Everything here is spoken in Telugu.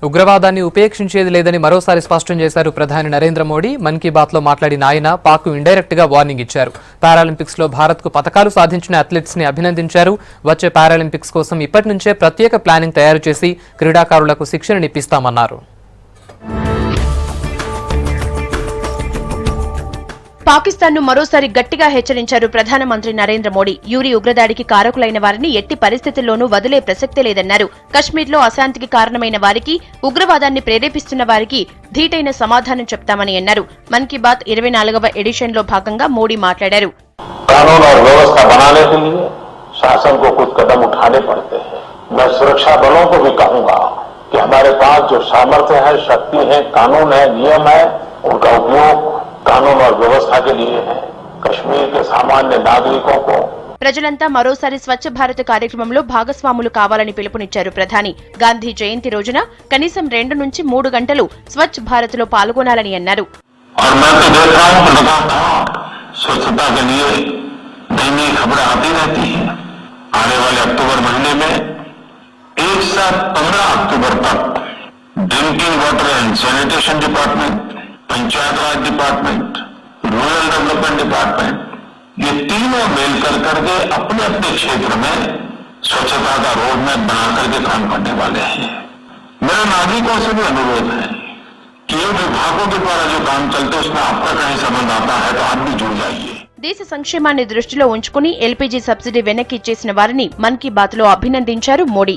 ఉగ్రవాదాన్ని ఉపేక్షించేది లేదని మరోసారి స్పష్టం చేశారు ప్రధాని నరేంద్ర మోడీ. మన్ కీ బాత్ లో మాట్లాడిన ఆయన పాక్ ఇండైరెక్ట్ గా వార్నింగ్ ఇచ్చారు. పారాలింపిక్స్ లో భారత్ కు పతకాలు సాధించిన అథ్లెట్స్ ని అభినందించారు. వచ్చే పారాలింపిక్స్ కోసం ఇప్పటి నుంచే ప్రత్యేక ప్లానింగ్ తయారు చేసి క్రీడాకారులకు శిక్షణనిప్పిస్తామన్నారు. పాకిస్తాన్ ను మరోసారి గట్టిగా హెచ్చరించారు ప్రధానమంత్రి నరేంద్ర మోడీ. యూరి ఉగ్రదాడికి కారకులైన వారిని ఎట్టి పరిస్థితుల్లోనూ వదిలే ప్రసక్తే లేదన్నారు. కశ్మీర్లో అశాంతికి కారణమైన వారికి, ఉగ్రవాదాన్ని ప్రేరేపిస్తున్న వారికి ధీటైన సమాధానం చెప్తామని అన్నారు. మన్ కీ బాత్ 24వ ఎడిషన్ లో భాగంగా మోడీ మాట్లాడారు. कानून और व्यवस्था बनाने के लिए शासन को कुछ कदम उठाने पड़ते हैं। मैं सुरक्षा बलों को भी कहूंगा कि हमारे पास जो सामर्थ्य है, शक्ति है, कानून है, नियम है, उनका उपयोग कानून और व्यवस्था के लिए है। कश्मीर के सामान्य नागरिकों को ప్రజలంతా మరోసారి స్వచ్ఛ భారత్ కార్యక్రమంలో భాగస్వాములు కావాలని పిలుపునిచ్చారు ప్రధాని. గాంధీ జయంతి రోజున కనీసం 2 నుంచి 3 గంటలు స్వచ్ఛ భారత్ లో పాల్గొనాలని అన్నారు. स्वच्छता के लिए नई नई खबरें आती रहती है। आने वाले अक्टूबर महीने में एक साथ 15 अक्टूबर तक drinking water and sanitation department, panchayat Raj department, rural development department, ये तीनों मिलकर करके अपने अपने क्षेत्र में स्वच्छता का रोड मैप बना करके काम करने वाले हैं। मेरा नागरिकों से भी अनुरोध है कि ये विभागों के द्वारा जो काम चलते उसमें आपका कहीं संबंध आता है तो आप भी जुड़ जाइए। దేశ సంక్షేమాన్ని దృష్టిలో ఉంచుకుని ఎల్పీజీ సబ్సిడీ వెనక్కి ఇచ్చేసిన వారిని మన్ కీ బాత్ లో అభినందించారు మోడీ.